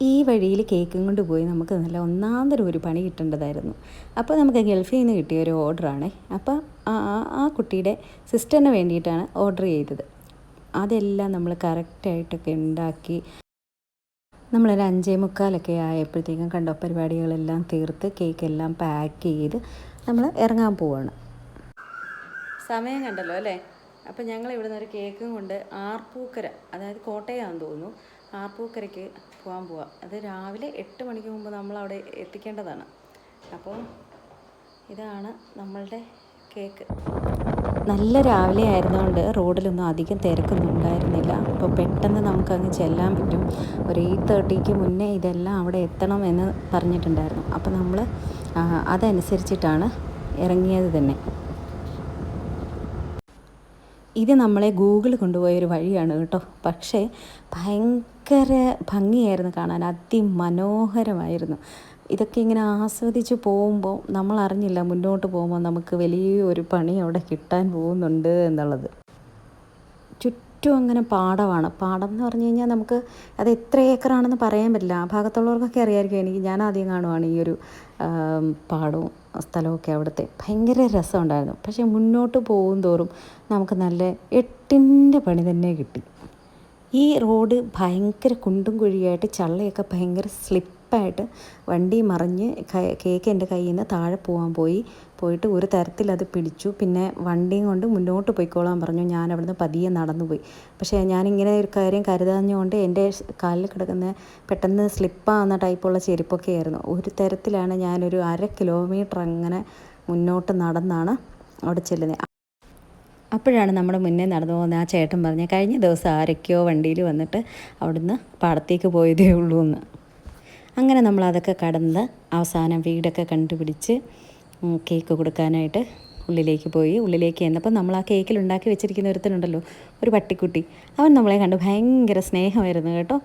ഈ വഴിയിൽ കേക്കും കൊണ്ട് പോയി നമുക്ക് നല്ല ഒന്നാന്തരം ഒരു പണി കിട്ടേണ്ടതായിരുന്നു. അപ്പോൾ നമുക്ക് ഗൾഫിൽ നിന്ന് കിട്ടിയ ഒരു ഓർഡറാണ്. അപ്പോൾ ആ കുട്ടിയുടെ സിസ്റ്ററിന് വേണ്ടിയിട്ടാണ് ഓർഡർ ചെയ്തത്. അതെല്ലാം നമ്മൾ കറക്റ്റായിട്ടൊക്കെ ഉണ്ടാക്കി നമ്മളൊരു 5:45 ആയപ്പോഴത്തേക്കും കണ്ടോ പരിപാടികളെല്ലാം തീർത്ത് കേക്കെല്ലാം പാക്ക് ചെയ്ത് നമ്മൾ ഇറങ്ങാൻ പോവാണ്. സമയം കണ്ടല്ലോ അല്ലേ. അപ്പോൾ ഞങ്ങൾ ഇവിടെ നിന്ന് ഒരു കേക്കും കൊണ്ട് ആർപ്പൂക്കര, അതായത് കോട്ടയമാണെന്ന് തോന്നുന്നു, ആർപ്പൂക്കരയ്ക്ക് പോകാം. അത് രാവിലെ 8 മണിക്ക് മുമ്പ് നമ്മളവിടെ എത്തിക്കേണ്ടതാണ്. അപ്പോൾ ഇതാണ് നമ്മളുടെ കേക്ക്. നല്ല രാവിലെ ആയിരുന്നുകൊണ്ട് റോഡിലൊന്നും അധികം തിരക്കൊന്നും ഉണ്ടായിരുന്നില്ല. അപ്പോൾ പെട്ടെന്ന് നമുക്കങ്ങ് ചെല്ലാൻ പറ്റും. ഒരു 8:30 മുന്നേ ഇതെല്ലാം അവിടെ എത്തണം എന്ന് പറഞ്ഞിട്ടുണ്ടായിരുന്നു. അപ്പോൾ നമ്മൾ അതനുസരിച്ചിട്ടാണ് ഇറങ്ങിയത് തന്നെ. ഇത് നമ്മളെ ഗൂഗിൾ കൊണ്ടുപോയൊരു വഴിയാണ് കേട്ടോ. പക്ഷേ ഭയങ്കര ഭംഗിയായിരുന്നു കാണാൻ, അതിമനോഹരമായിരുന്നു. ഇതൊക്കെ ഇങ്ങനെ ആസ്വദിച്ച് പോകുമ്പോൾ നമ്മൾ അറിഞ്ഞില്ല മുന്നോട്ട് പോകുമ്പോൾ നമുക്ക് വലിയൊരു പണി അവിടെ കിട്ടാൻ പോകുന്നുണ്ട് എന്നുള്ളത്. ചുറ്റും അങ്ങനെ പാടമാണ്. പാടം എന്ന് പറഞ്ഞു കഴിഞ്ഞാൽ നമുക്ക് അത് എത്ര ഏക്കറാണെന്ന് പറയാൻ പറ്റില്ല. ആ ഭാഗത്തുള്ളവർക്കൊക്കെ അറിയാമായിരിക്കും. ഞാൻ ആദ്യം കാണുവാണ് ഈ ഒരു പാടവും സ്ഥലമൊക്കെ. അവിടുത്തെ ഭയങ്കര രസമുണ്ടായിരുന്നു. പക്ഷേ മുന്നോട്ട് പോകും തോറും നമുക്ക് നല്ല 8ൻ്റെ പണി തന്നെ കിട്ടി. ഈ റോഡ് ഭയങ്കര കുണ്ടും കുഴിയായിട്ട് ചള്ളയൊക്കെ ഭയങ്കര സ്ലിപ്പായിട്ട് വണ്ടി മറിഞ്ഞ് കേക്ക് എൻ്റെ കയ്യിൽ നിന്ന് താഴെ പോയിട്ട് ഒരു തരത്തിൽ അത് പിടിച്ചു. പിന്നെ വണ്ടിയും കൊണ്ട് മുന്നോട്ട് പോയിക്കോളാൻ പറഞ്ഞു. ഞാൻ അവിടുന്ന് പതിയെ നടന്നു പോയി. പക്ഷേ ഞാനിങ്ങനെ ഒരു കാര്യം കരുതാഞ്ഞുകൊണ്ട് എൻ്റെ കാലിൽ കിടക്കുന്ന പെട്ടെന്ന് സ്ലിപ്പാകുന്ന ടൈപ്പുള്ള ചെരുപ്പൊക്കെ ആയിരുന്നു. ഒരു തരത്തിലാണ് ഞാനൊരു 1/2 കിലോമീറ്റർ അങ്ങനെ മുന്നോട്ട് നടന്നാണ് അവിടെ ചെല്ലുന്നത്. അപ്പോഴാണ് നമ്മുടെ മുന്നേ നടന്നു പോകുന്ന ആ ചേട്ടൻ പറഞ്ഞ് കഴിഞ്ഞ ദിവസം ആരൊക്കെയോ വണ്ടിയിൽ വന്നിട്ട് അവിടുന്ന് പാടത്തേക്ക് പോയതേ ഉള്ളൂ എന്ന്. അങ്ങനെ നമ്മളതൊക്കെ കടന്ന് അവസാനം വീടൊക്കെ കണ്ടുപിടിച്ച് കേക്ക് കൊടുക്കാനായിട്ട് ഉള്ളിലേക്ക് പോയി. ഉള്ളിലേക്ക് ചെന്നപ്പോൾ നമ്മൾ ആ കേക്കിലുണ്ടാക്കി വെച്ചിരിക്കുന്ന ഒരുത്തനുണ്ടല്ലോ, ഒരു പട്ടിക്കുട്ടി, അവൻ നമ്മളെ കണ്ട് ഭയങ്കര സ്നേഹമായിരുന്നു കേട്ടോ.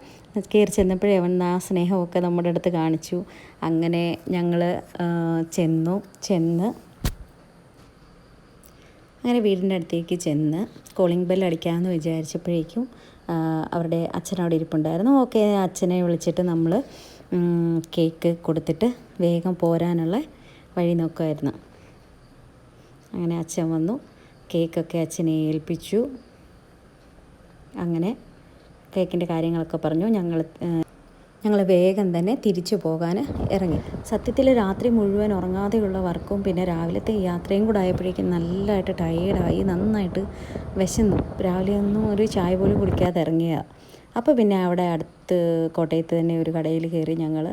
കയറി ചെന്നപ്പോഴേ അവൻ ആ സ്നേഹമൊക്കെ നമ്മുടെ അടുത്ത് കാണിച്ചു. അങ്ങനെ ഞങ്ങൾ അങ്ങനെ വീടിൻ്റെ അടുത്തേക്ക് ചെന്ന് കോളിംഗ് ബെൽ അടിക്കാമെന്ന് വിചാരിച്ചപ്പോഴേക്കും അവരുടെ അച്ഛനവിടെ ഇരിപ്പുണ്ടായിരുന്നു. ഓക്കെ, അച്ഛനെ വിളിച്ചിട്ട് നമ്മൾ കേക്ക് കൊടുത്തിട്ട് വേഗം പോരാനുള്ള വഴി നോക്കുമായിരുന്നു. അങ്ങനെ അച്ഛൻ വന്നു, കേക്കൊക്കെ അച്ഛനെ ഏൽപ്പിച്ചു. അങ്ങനെ കേക്കിൻ്റെ കാര്യങ്ങളൊക്കെ പറഞ്ഞു. ഞങ്ങൾ വേഗം തന്നെ തിരിച്ചു പോകാൻ ഇറങ്ങി. സത്യത്തിൽ രാത്രി മുഴുവൻ ഉറങ്ങാതെയുള്ള വർക്കും പിന്നെ രാവിലത്തെ യാത്രയും കൂടെ ആയപ്പോഴേക്കും നല്ലതായിട്ട് ടയേർഡായി, നന്നായിട്ട് വിശന്നു. രാവിലെ ഒന്നും ഒരു ചായ പോലും കുടിക്കാതെ ഇറങ്ങിയതാണ്. അപ്പോൾ പിന്നെ അവിടെ അടുത്ത് കോട്ടയത്ത് തന്നെ ഒരു കടയിൽ കയറി ഞങ്ങൾ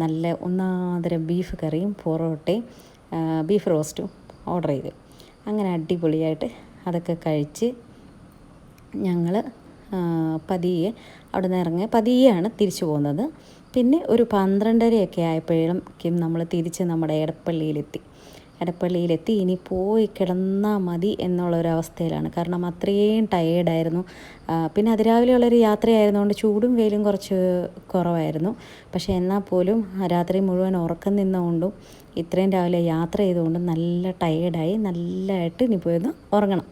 നല്ല ഒന്നാന്തരം ബീഫ് കറിയും പൊറോട്ടയും ബീഫ് റോസ്റ്റും ഓർഡർ ചെയ്തു. അങ്ങനെ അടിപൊളിയായിട്ട് അതൊക്കെ കഴിച്ച് ഞങ്ങൾ അവിടെ നിന്ന് ഇറങ്ങി പതിയെയാണ് തിരിച്ചു പോകുന്നത്. പിന്നെ ഒരു 12:30 ആയപ്പോഴേക്കും നമ്മൾ തിരിച്ച് നമ്മുടെ എടപ്പള്ളിയിലെത്തി. ഇനി പോയി കിടന്നാൽ മതി എന്നുള്ളൊരവസ്ഥയിലാണ്. കാരണം അത്രയും ടയേർഡായിരുന്നു. പിന്നെ അതിരാവിലെയുള്ളൊരു യാത്രയായിരുന്നുകൊണ്ട് ചൂടും വെയിലും കുറച്ച് കുറവായിരുന്നു. പക്ഷേ എന്നാൽ പോലും രാത്രി മുഴുവൻ ഉറക്കം നിന്നുകൊണ്ടും ഇത്രയും രാവിലെ യാത്ര ചെയ്തുകൊണ്ടും നല്ല ടയേർഡായി. നല്ലതായിട്ട് ഇനി പോയൊന്ന് ഉറങ്ങണം.